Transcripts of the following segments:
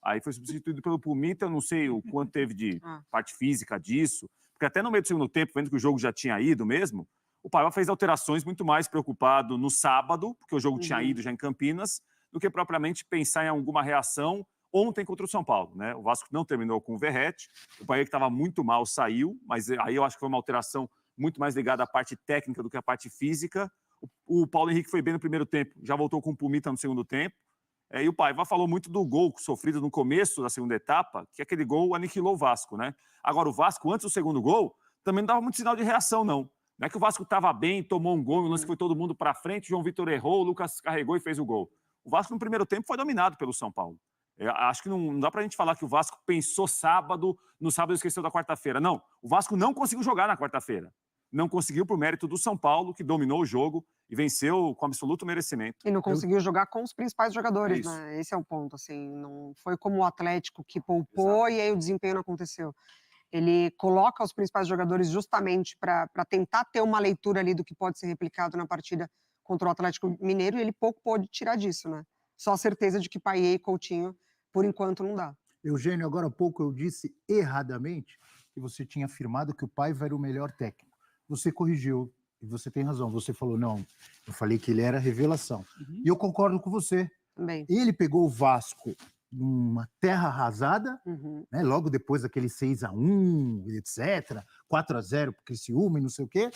aí foi substituído pelo Pumita, eu não sei o quanto teve de parte física disso, porque até no meio do segundo tempo, vendo que o jogo já tinha ido mesmo, o Paiva fez alterações muito mais preocupado no sábado, porque o jogo tinha ido já em Campinas, do que propriamente pensar em alguma reação ontem contra o São Paulo, né? O Vasco não terminou com o Verratti, o Paiva que estava muito mal saiu, mas aí eu acho que foi uma alteração muito mais ligada à parte técnica do que à parte física. O Paulo Henrique foi bem no primeiro tempo, já voltou com o Pumita no segundo tempo. E o Paiva falou muito do gol sofrido no começo da segunda etapa, que aquele gol aniquilou o Vasco, né? Agora, o Vasco, antes do segundo gol, também não dava muito sinal de reação, não. Não é que o Vasco estava bem, tomou um gol, no lance foi todo mundo para frente, João Vitor errou, o Lucas carregou e fez o gol. O Vasco, no primeiro tempo, foi dominado pelo São Paulo. Eu acho que não dá para a gente falar que o Vasco pensou sábado, no sábado esqueceu da quarta-feira. Não, o Vasco não conseguiu jogar na quarta-feira. Não conseguiu por mérito do São Paulo, que dominou o jogo e venceu com absoluto merecimento. E não conseguiu jogar com os principais jogadores, né? Esse é o ponto, assim. Não foi como o Atlético que poupou e aí o desempenho não aconteceu. Ele coloca os principais jogadores justamente para tentar ter uma leitura ali do que pode ser replicado na partida contra o Atlético Mineiro e ele pouco pôde tirar disso, né? Só a certeza de que Payet e Coutinho, por enquanto, não dá. Eugênio, agora há pouco eu disse erradamente que você tinha afirmado que o Paiva era o melhor técnico. Você corrigiu, e você tem razão. Você falou, não, eu falei que ele era revelação. E eu concordo com você. Também. Ele pegou o Vasco numa terra arrasada, né, logo depois daquele 6-1, etc., 4-0 para o Criciúma e não sei o quê.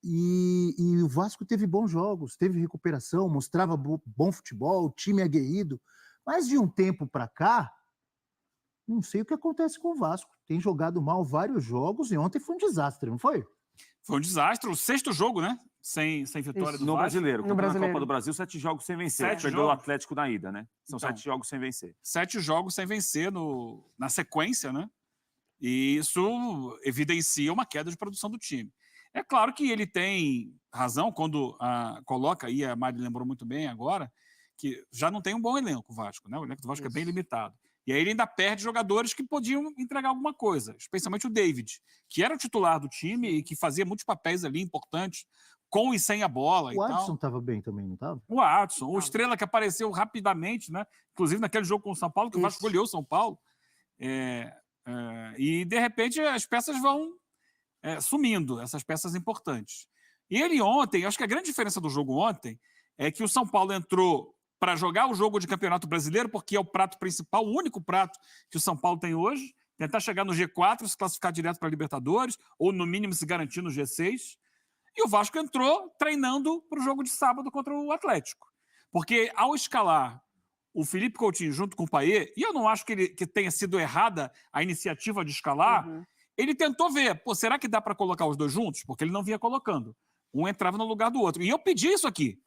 E o Vasco teve bons jogos, teve recuperação, mostrava bom futebol, time aguerrido. Mas de um tempo para cá, não sei o que acontece com o Vasco. Tem jogado mal vários jogos e ontem foi um desastre, não foi? Foi um desastre. O 6º jogo, né? Sem vitória do no Vasco. Brasileiro. No Brasileiro. Na Copa do Brasil, 7 jogos sem vencer. 7 Perdeu o jogos? Atlético na ida, né? São Então, 7 jogos sem vencer. 7 jogos sem vencer na sequência, né? E isso evidencia uma queda de produção do time. É claro que ele tem razão quando coloca, e a Mari lembrou muito bem agora, que já não tem um bom elenco o Vasco, né? O elenco do Vasco é bem limitado. E aí ele ainda perde jogadores que podiam entregar alguma coisa, especialmente o David, que era o titular do time e que fazia muitos papéis ali importantes, com e sem a bola. O Adson estava bem também, não estava? O Adson, o Estrela que apareceu rapidamente, né? Inclusive naquele jogo com o São Paulo, que o Vasco goleou o São Paulo. E de repente as peças vão sumindo, essas peças importantes. E ele ontem, acho que a grande diferença do jogo ontem é que o São Paulo entrou para jogar o jogo de Campeonato Brasileiro, porque é o prato principal, o único prato que o São Paulo tem hoje, tentar chegar no G4, se classificar direto para a Libertadores, ou no mínimo se garantir no G6. E o Vasco entrou treinando para o jogo de sábado contra o Atlético. Porque ao escalar o Felipe Coutinho junto com o Payet, e eu não acho que tenha sido errada a iniciativa de escalar, ele tentou ver, será que dá para colocar os dois juntos? Porque ele não vinha colocando. Um entrava no lugar do outro. E eu pedi isso aqui.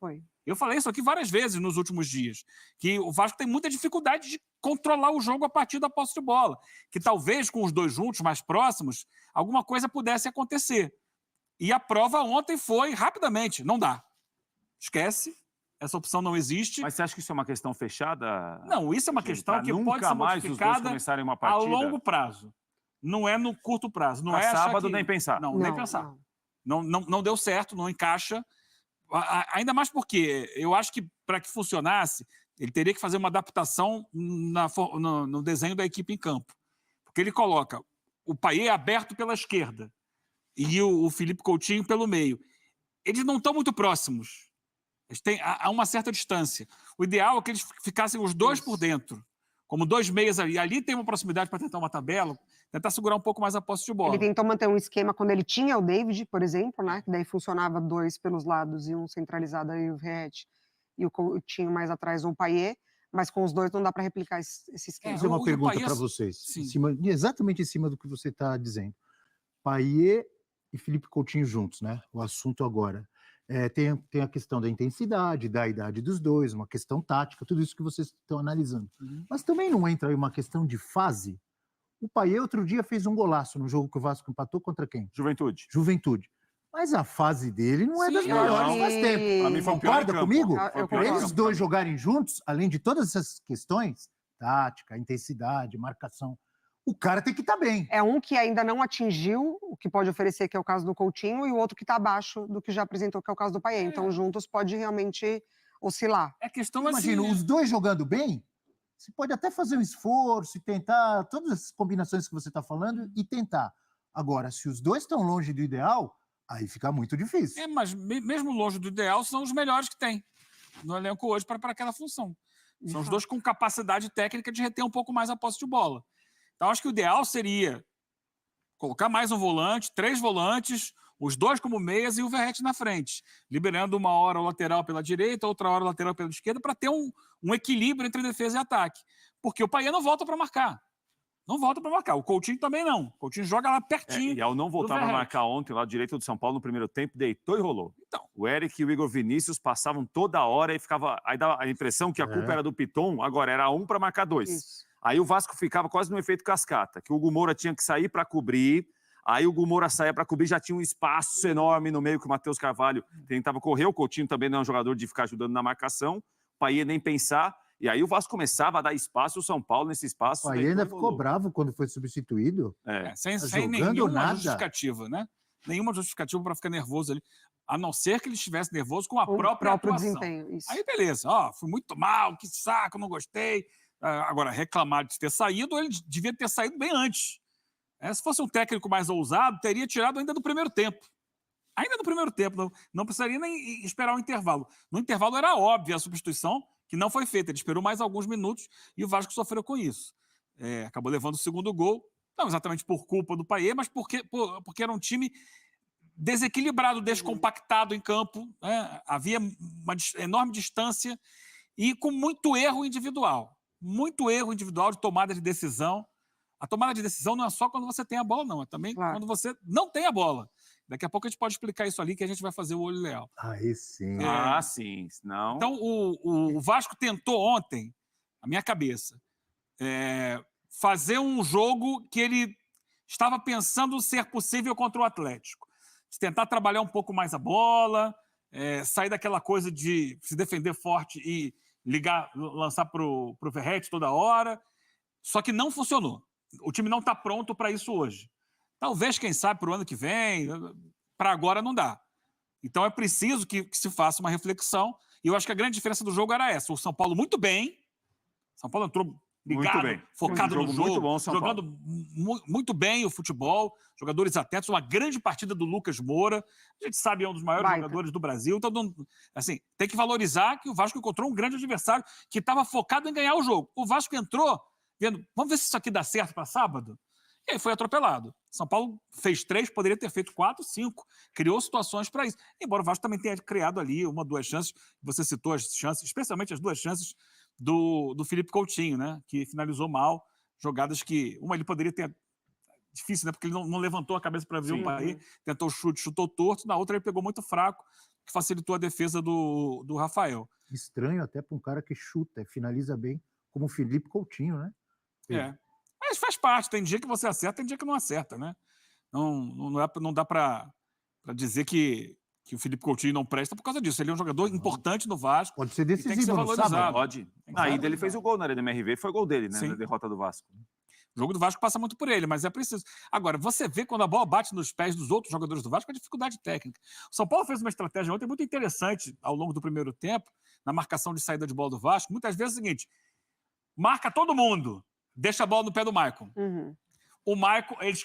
Eu falei isso aqui várias vezes nos últimos dias, que o Vasco tem muita dificuldade de controlar o jogo a partir da posse de bola, que talvez com os dois juntos, mais próximos, alguma coisa pudesse acontecer. E a prova ontem foi, rapidamente, não dá. Esquece, essa opção não existe. Mas você acha que isso é uma questão fechada? Não, isso é uma questão que pode ser modificada a longo prazo. Não é no curto prazo. Não é sábado nem pensar. Não, nem pensar. Não deu certo, não encaixa. Ainda mais porque eu acho que para que funcionasse, ele teria que fazer uma adaptação no desenho da equipe em campo. Porque ele coloca o Payet aberto pela esquerda e o Felipe Coutinho pelo meio. Eles não estão muito próximos. Há uma certa distância. O ideal é que eles ficassem os dois por dentro, como dois meias ali. Ali tem uma proximidade para tentar uma tabela, tentar segurar um pouco mais a posse de bola. Ele tentou manter um esquema quando ele tinha o David, por exemplo, né? Que daí funcionava dois pelos lados e um centralizado aí o Verratti e o Coutinho mais atrás ou o Payet, mas com os dois não dá para replicar esse esquema. Vou fazer uma pergunta para vocês, exatamente em cima do que você está dizendo. Payet e Felipe Coutinho juntos, né? O assunto agora. Tem a questão da intensidade, da idade dos dois, uma questão tática, tudo isso que vocês estão analisando. Mas também não entra aí uma questão de fase? O Payet outro dia fez um golaço no jogo que o Vasco empatou contra quem? Juventude. Mas a fase dele não é das melhores faz tempo. Pra mim foi Concorda comigo? Eles Eles dois jogarem juntos, além de todas essas questões, tática, intensidade, marcação, o cara tem que estar bem. É um que ainda não atingiu o que pode oferecer, que é o caso do Coutinho, e o outro que está abaixo do que já apresentou, que é o caso do Payet. Então, juntos pode realmente oscilar. É questão Imagina, os dois jogando bem, você pode até fazer um esforço e tentar, todas essas combinações que você está falando, e tentar. Agora, se os dois estão longe do ideal, aí fica muito difícil. Mas mesmo longe do ideal, são os melhores que tem no elenco hoje para aquela função. São os dois com capacidade técnica de reter um pouco mais a posse de bola. Então, acho que o ideal seria colocar mais um volante, 3 volantes, os 2 como meias e o Verratti na frente, liberando uma hora o lateral pela direita, outra hora o lateral pela esquerda, para ter um equilíbrio entre defesa e ataque. Porque o Payet não volta para marcar. Não volta para marcar. O Coutinho também não. O Coutinho joga lá pertinho. E ao não voltar para marcar ontem, lá direito do São Paulo, no primeiro tempo, deitou e rolou. Então, o Eric e o Igor Vinícius passavam toda hora e ficava. Aí dava a impressão que a culpa era do Piton, agora era 1 para marcar 2. Isso. Aí o Vasco ficava quase no efeito cascata, que o Hugo Moura tinha que sair para cobrir. Aí o Hugo Moura saía para cobrir, já tinha um espaço enorme no meio que o Matheus Carvalho tentava correr. O Coutinho também não é um jogador de ficar ajudando na marcação. O Payet nem pensar. E aí o Vasco começava a dar espaço, o São Paulo nesse espaço. O Payet ainda ficou bravo quando foi substituído. Sem nenhuma justificativa, né? Nenhuma justificativa para ficar nervoso ali. A não ser que ele estivesse nervoso com a própria atuação. Desempenho. Isso. Aí beleza, fui muito mal, que saco, não gostei. Agora, reclamar de ter saído, ele devia ter saído bem antes. Se fosse um técnico mais ousado, teria tirado ainda do primeiro tempo. Ainda no primeiro tempo, não precisaria nem esperar o intervalo. No intervalo era óbvia a substituição, que não foi feita. Ele esperou mais alguns minutos e o Vasco sofreu com isso. Acabou levando o segundo gol, não exatamente por culpa do Payet, mas porque era um time desequilibrado, descompactado em campo. Havia uma enorme distância e com muito erro individual. Muito erro individual de tomada de decisão. A tomada de decisão não é só quando você tem a bola, não. É também quando você não tem a bola. Daqui a pouco a gente pode explicar isso ali, que a gente vai fazer o olho leal. Aí sim. Sim. Não. Então, o Vasco tentou ontem, na minha cabeça, fazer um jogo que ele estava pensando ser possível contra o Atlético. De tentar trabalhar um pouco mais a bola, sair daquela coisa de se defender forte e lançar para o Verratti toda hora. Só que não funcionou. O time não está pronto para isso hoje. Talvez, quem sabe, para o ano que vem, para agora não dá. Então é preciso que se faça uma reflexão, e eu acho que a grande diferença do jogo era essa. O São Paulo muito bem, São Paulo entrou ligado, focado no jogo, muito bom, jogando muito bem o futebol, jogadores atentos, uma grande partida do Lucas Moura, a gente sabe, é um dos maiores jogadores do Brasil, então assim, tem que valorizar que o Vasco encontrou um grande adversário que estava focado em ganhar o jogo. O Vasco entrou vendo, vamos ver se isso aqui dá certo para sábado? E aí foi atropelado. São Paulo fez 3, poderia ter feito 4, 5. Criou situações para isso. Embora o Vasco também tenha criado ali 1, 2 chances. Você citou as chances, especialmente as 2 chances do Felipe Coutinho, né? Que finalizou mal. Jogadas que... Uma ele poderia ter... Difícil, né? Porque ele não levantou a cabeça para ver o Payet. Tentou chute, chutou torto. Na outra ele pegou muito fraco, que facilitou a defesa do Rafael. Estranho até para um cara que chuta, finaliza bem, como o Felipe Coutinho, né? Mas faz parte, tem dia que você acerta, tem dia que não acerta, né? Não dá para dizer que o Felipe Coutinho não presta por causa disso. Ele é um jogador importante no Vasco. Pode ser decisivo, tem que ser valorizado. Pode. Na ida ele fez o gol na Arena MRV, foi gol dele, né? Sim. Na derrota do Vasco. O jogo do Vasco passa muito por ele, mas é preciso. Agora, você vê quando a bola bate nos pés dos outros jogadores do Vasco, a dificuldade técnica. O São Paulo fez uma estratégia ontem muito interessante ao longo do primeiro tempo, na marcação de saída de bola do Vasco. Muitas vezes é o seguinte, marca todo mundo, deixa a bola no pé do Maicon. O Maicon, eles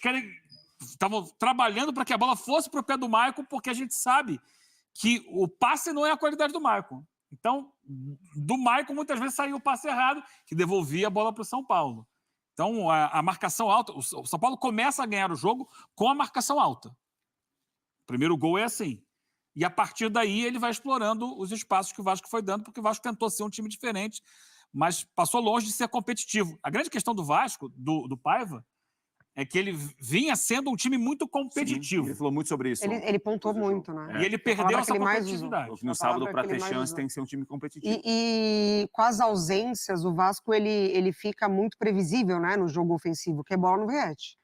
estavam trabalhando para que a bola fosse para o pé do Maicon, porque a gente sabe que o passe não é a qualidade do Maicon. Então, do Maicon, muitas vezes saiu o passe errado, que devolvia a bola para o São Paulo. Então, a marcação alta... O São Paulo começa a ganhar o jogo com a marcação alta. O primeiro gol é assim. E, a partir daí, ele vai explorando os espaços que o Vasco foi dando, porque o Vasco tentou ser um time diferente, mas passou longe de ser competitivo. A grande questão do Vasco, do Paiva, é que ele vinha sendo um time muito competitivo. Sim, ele falou muito sobre isso. Ele pontuou muito, né? E ele perdeu essa competitividade. No sábado, para ter chance, tem que ser um time competitivo. E com as ausências, o Vasco ele fica muito previsível, né, no jogo ofensivo, que é bola no Verratti.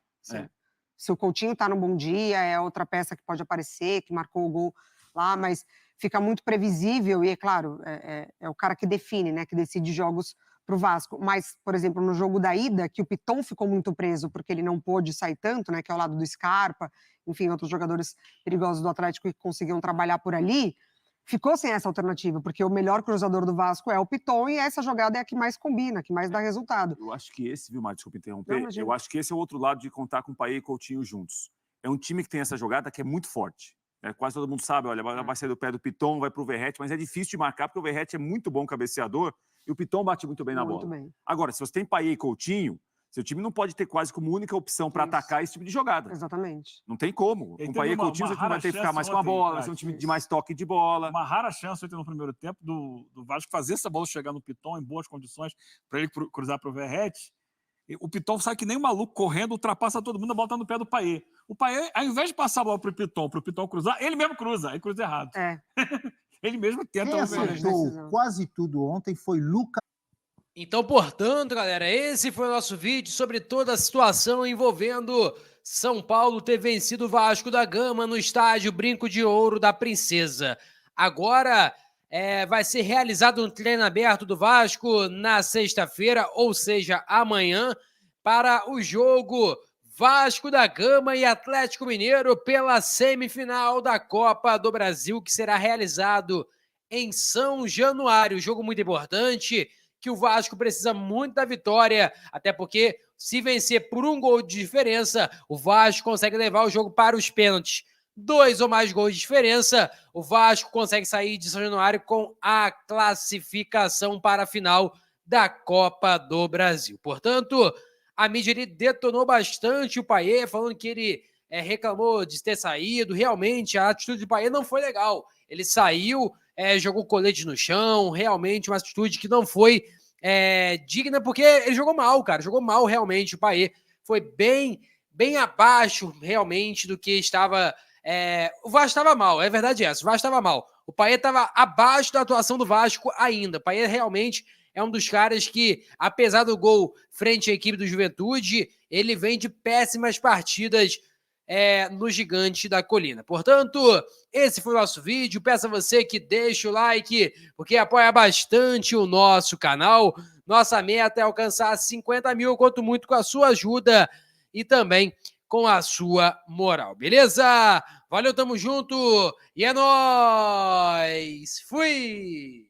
Se o Coutinho tá no bom dia, é outra peça que pode aparecer, que marcou o gol lá, mas fica muito previsível e, é claro, é o cara que define, né, que decide jogos para o Vasco. Mas, por exemplo, no jogo da ida, que o Piton ficou muito preso porque ele não pôde sair tanto, né, que é ao lado do Scarpa, enfim, outros jogadores perigosos do Atlético que conseguiam trabalhar por ali, ficou sem essa alternativa, porque o melhor cruzador do Vasco é o Piton e essa jogada é a que mais combina, que mais dá resultado. Eu acho que esse, viu, Mário, desculpa interromper, Não, eu acho que esse é o outro lado de contar com o Payet e Coutinho juntos. É um time que tem essa jogada que é muito forte. Quase todo mundo sabe, olha, vai sair do pé do Piton, vai pro Verratti, mas é difícil de marcar porque o Verratti é muito bom cabeceador e o Piton bate muito bem na bola. Bem. Agora, se você tem Payet e Coutinho, seu time não pode ter quase como única opção para atacar esse tipo de jogada. Exatamente. Não tem como. Com Payet e Coutinho, seu time vai ter que ficar mais com a bola, vai ser um time de mais toque de bola. Uma rara chance ontem no primeiro tempo do Vasco fazer essa bola chegar no Piton em boas condições para ele cruzar para o Verratti. O Piton sai que nem um maluco correndo, ultrapassa todo mundo, a bola tá no pé do Payet. O Payet, ao invés de passar a bola pro Piton cruzar, ele mesmo cruza, aí cruza errado. Ele mesmo tenta. Quem acertou quase tudo ontem foi Lucas. Então, portanto, galera, esse foi o nosso vídeo sobre toda a situação envolvendo São Paulo ter vencido o Vasco da Gama no estádio Brinco de Ouro da Princesa. Agora vai ser realizado um treino aberto do Vasco na sexta-feira, ou seja, amanhã, para o jogo Vasco da Gama e Atlético Mineiro pela semifinal da Copa do Brasil, que será realizado em São Januário. Jogo muito importante, que o Vasco precisa muito da vitória, até porque se vencer por um gol de diferença, o Vasco consegue levar o jogo para os pênaltis. 2 ou mais gols de diferença, o Vasco consegue sair de São Januário com a classificação para a final da Copa do Brasil. Portanto, a mídia ele detonou bastante o Payet, falando que ele reclamou de ter saído. Realmente, a atitude do Payet não foi legal. Ele saiu, jogou colete no chão, realmente uma atitude que não foi digna, porque ele jogou mal, cara. Jogou mal realmente o Payet. Foi bem abaixo, realmente, do que estava... o Vasco estava mal, é verdade essa. O Vasco estava mal. O Payet estava abaixo da atuação do Vasco ainda. O Payet realmente é um dos caras que, apesar do gol frente à equipe do Juventude, ele vem de péssimas partidas no Gigante da Colina. Portanto, esse foi o nosso vídeo. Peço a você que deixe o like, porque apoia bastante o nosso canal. Nossa meta é alcançar 50 mil, quanto muito com a sua ajuda e também com a sua moral, beleza? Valeu, tamo junto e é nóis! Fui!